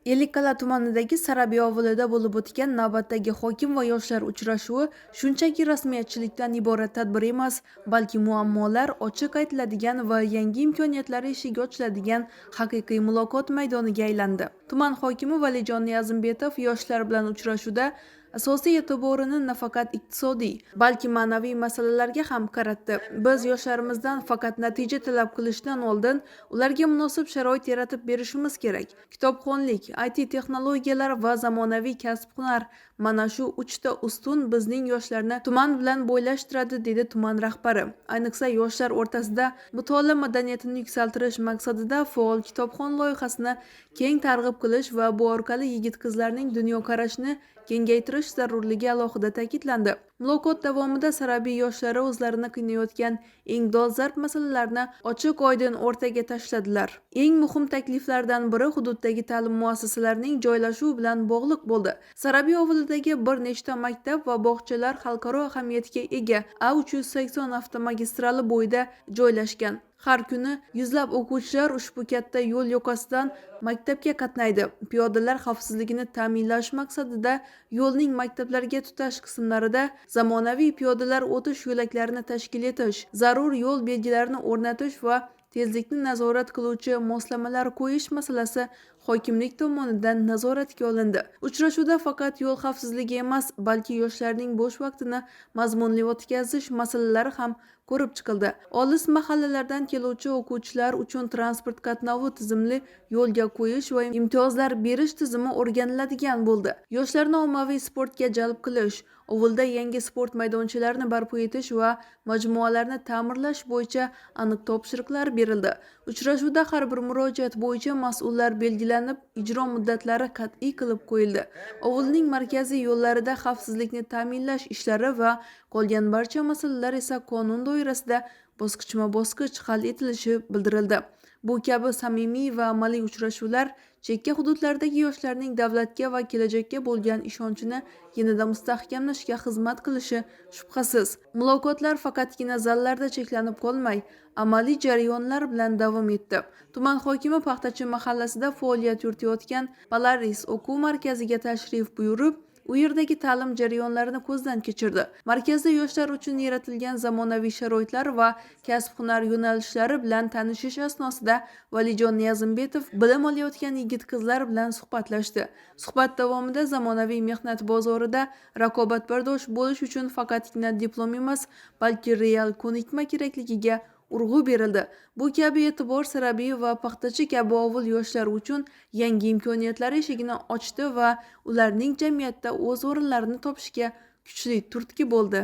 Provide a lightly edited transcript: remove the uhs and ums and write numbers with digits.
Ellikqal'a tumanidagi Sarabiy ovulida bo'lib o'tgan navbatdagi hokim va yoshlar uchrashuvi shunchaki rasmiyatchilikdan iborat tadbir emas, balki muammolar ochiq aytiladigan va yangi imkoniyatlar eshigi ochiladigan haqiqiy muloqot maydoniga aylandi. Tuman hokimi Valijon Niyozimbetov yoshlar bilan uchrashuvda asosiy e'tiborini nafaqat iqtisodiy, balki ma'naviy masalalarga ham qaratdi. Biz yoshlarimizdan faqat natija talab qilishdan oldin ularga munosib sharoit yaratib berishimiz kerak. Kitobxonlik, IT texnologiyalar va zamonaviy kasb-hunar mana shu uchta ustun bizning yoshlarni tuman bilan bo'ylashtiradi, dedi tuman rahbari. Ayniqsa yoshlar o'rtasida mutolaa madaniyatini yuksaltirish maqsadida faol kitobxon loyihasini keng targ'ib qilish va bu orqali yigit-qizlarning dunyoqarashini kengaytirish zarurligi alohida ta'kidlandi. Muloqot davomida Sarabiy yoshlari o'zlarini qiynayotgan eng dolzarb masalalarni ochiq-oydin o'rtaga tashladilar. Eng muhim takliflardan biri hududdagi ta'lim muassasalarining joylashuvi bilan bog'liq bo'ldi. Sarabiy ovulidagi bir nechta maktab va bog'chalar xalqaro ahamiyatga ega A380 avtomagistrali bo'yida joylashgan. Har kuni yuzlab o'quvchilar ushbu katta yo'l yoqasidan maktabga qatnaydi. Piyodalar xavfsizligini ta'minlash maqsadida yo'lning maktablarga tutash qismlarida zamonaviy piyodalar o'tish yo'laklarini tashkil etish, zarur yo'l belgilarini o'rnatish va tezlikni nazorat qiluvchi moslamalar qo'yish masalasi hokimlik tomonidan nazoratga olindi. Uchrashuvda faqat yo'l xavfsizligi emas, balki yoshlarning bo'sh vaqtini mazmunli o'tkazish masalalari ham ko'rib chiqildi. Olis mahallalardan keluvchi o'quvchilar uchun transport qatnovi tizimli yo'lga qo'yish va imtiyozlar berish tizimi o'rganiladigan bo'ldi. Yoshlarni ommaviy sportga jalb qilish, ovulda yangi sport maydonchalarining barpo etish va majmualarni ta'mirlash bo'yicha aniq topshiriqlar berildi. Uchrashuvda har bir murojaat bo'yicha mas'ullar belgilanib, ijro muddatlari qat'iy qilib qo'yildi. Ovulning markaziy yo'llarida xavfsizlikni ta'minlash ishlari va qolgan barcha masalalar esa qonun doirasida bosqichma-bosqich hal etilishi bildirildi. Bu kabi samimiy va amaliy uchrashuvlar chekka hududlardagi yoshlarning davlatga va kelajakka bo'lgan ishonchini yanada mustahkamlashga xizmat qilishi shubhasiz. Muloqotlar faqatgina zallarda cheklanib qolmay, amaliy jarayonlar bilan davom etdi. Tuman hokimi Paxtachi mahallasida faoliyat yuritayotgan Polaris o'quv markaziga tashrif buyurib, u yerdagi ta'lim jarayonlarini ko'zdan kechirdi. Markazda yoshlar uchun yaratilgan zamonaviy sharoitlar va kasb-hunar yo'nalishlari bilan tanishish asnosida Valijon Niyozimbetov bilim olayotgan yigit-qizlar bilan suhbatlashdi. Suhbat davomida zamonaviy mehnat bozorida raqobatbardosh bo'lish uchun faqatgina diplom emas, balki real ko'nikma kerakligiga urg'u berildi. Bu kabi e'tibor Sarabiy va Paxtachi kabi ovul yoshlari uchun yangi imkoniyatlar eshigini ochdi va ularning jamiyatda o'z o'rinlarini topishiga kuchli turtki bo'ldi.